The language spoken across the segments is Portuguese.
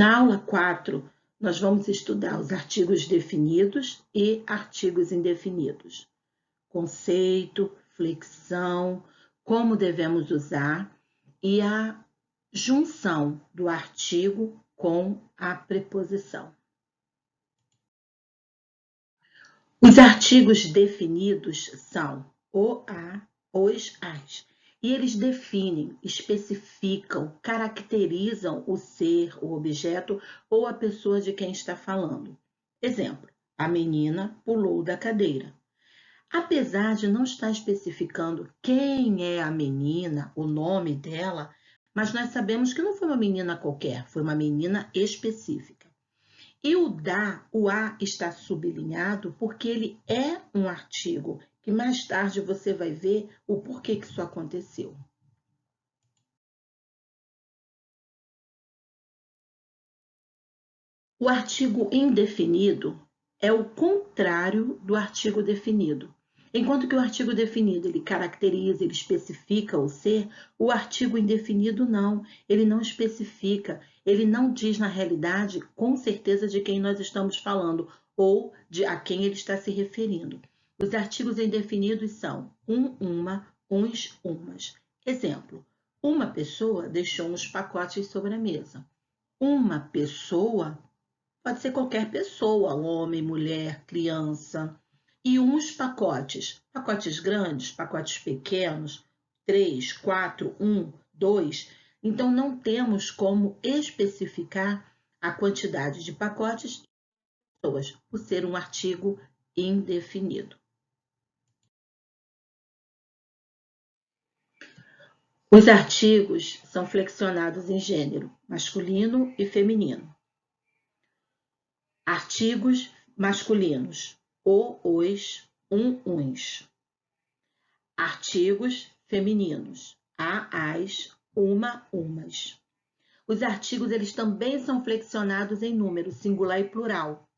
Na aula 4, nós vamos estudar os artigos definidos e artigos indefinidos. Conceito, flexão, como devemos usar e a junção do artigo com a preposição. Os artigos definidos são o, a, os, as. E eles definem, especificam, caracterizam o ser, o objeto ou a pessoa de quem está falando. Exemplo, a menina pulou da cadeira. Apesar de não estar especificando quem é a menina, o nome dela, mas nós sabemos que não foi uma menina qualquer, foi uma menina específica. E o a está sublinhado porque ele é um artigo, que mais tarde você vai ver o porquê que isso aconteceu. O artigo indefinido é o contrário do artigo definido. Enquanto que o artigo definido ele caracteriza, ele especifica o ser, o artigo indefinido não, ele não especifica, ele não diz na realidade com certeza de quem nós estamos falando ou de a quem ele está se referindo. Os artigos indefinidos são uma, uns, umas. Exemplo, uma pessoa deixou uns pacotes sobre a mesa. Uma pessoa pode ser qualquer pessoa, homem, mulher, criança. E uns pacotes, pacotes grandes, pacotes pequenos, 3, 4, 1, 2. Então, não temos como especificar a quantidade de pacotes e pessoas, por ser um artigo indefinido. Os artigos são flexionados em gênero masculino e feminino. Artigos masculinos: o, os, uns. Artigos femininos: a, as, uma, umas. Os artigos eles também são flexionados em número singular e plural.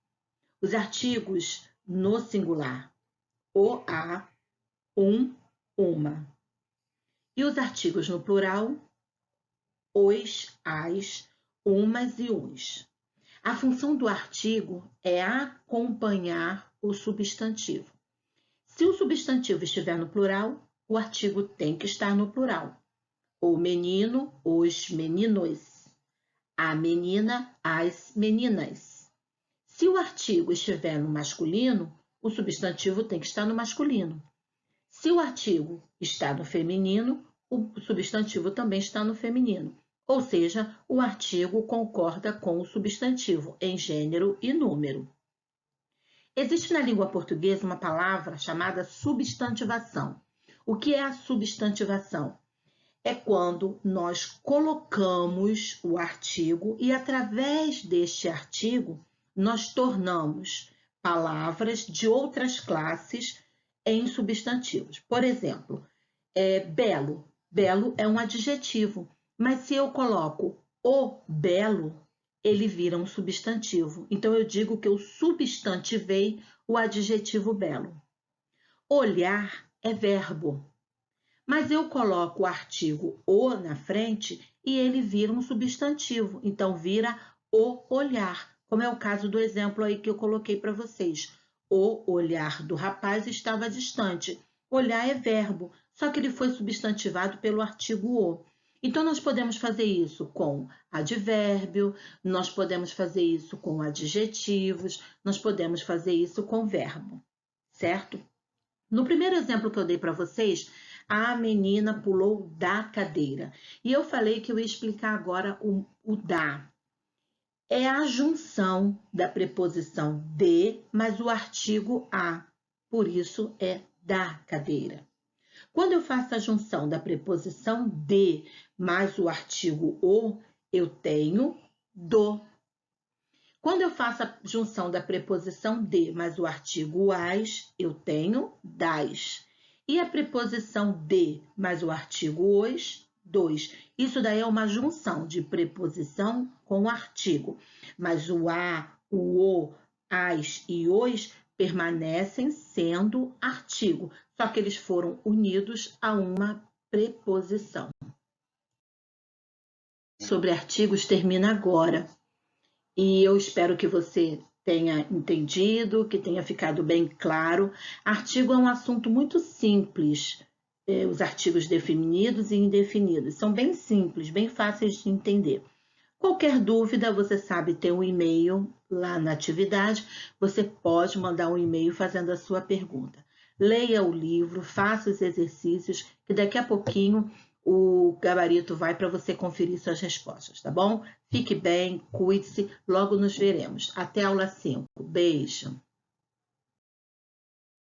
Os artigos no singular: o, a, uma. E os artigos no plural: os, as, umas e uns. A função do artigo é acompanhar o substantivo. Se o substantivo estiver no plural, o artigo tem que estar no plural. O menino, os meninos. A menina, as meninas. Se o artigo estiver no masculino, o substantivo tem que estar no masculino. Se o artigo está no feminino, o substantivo também está no feminino. Ou seja, o artigo concorda com o substantivo em gênero e número. Existe na língua portuguesa uma palavra chamada substantivação. O que é a substantivação? É quando nós colocamos o artigo e, através deste artigo, nós tornamos palavras de outras classes em substantivos. Por exemplo, belo. Belo é um adjetivo, mas se eu coloco o belo, ele vira um substantivo. Então, eu digo que eu substantivei o adjetivo belo. Olhar é verbo, mas eu coloco o artigo o na frente e ele vira um substantivo. Então, vira o olhar, como é o caso do exemplo aí que eu coloquei para vocês. O olhar do rapaz estava distante. Olhar é verbo, só que ele foi substantivado pelo artigo o. Então, nós podemos fazer isso com advérbio, nós podemos fazer isso com adjetivos, nós podemos fazer isso com verbo, certo? No primeiro exemplo que eu dei para vocês, a menina pulou da cadeira. E eu falei que eu ia explicar agora o da. É a junção da preposição de mais o artigo a. Por isso, é da cadeira. Quando eu faço a junção da preposição de mais o artigo o, eu tenho do. Quando eu faço a junção da preposição de mais o artigo as, eu tenho das. E a preposição de mais o artigo os, dos. Isso daí é uma junção de preposição com artigo. Mas o a, o, as e os permanecem sendo artigo, só que eles foram unidos a uma preposição. Sobre artigos termina agora. e eu espero que você tenha entendido, que tenha ficado bem claro. Artigo é um assunto muito simples, os artigos definidos e indefinidos. São bem simples, bem fáceis de entender. Qualquer dúvida, você sabe, tem um e-mail lá na atividade, você pode mandar um e-mail fazendo a sua pergunta. Leia o livro, faça os exercícios, que daqui a pouquinho o gabarito vai para você conferir suas respostas, tá bom? Fique bem, cuide-se, logo nos veremos. Até a aula 5. Beijo!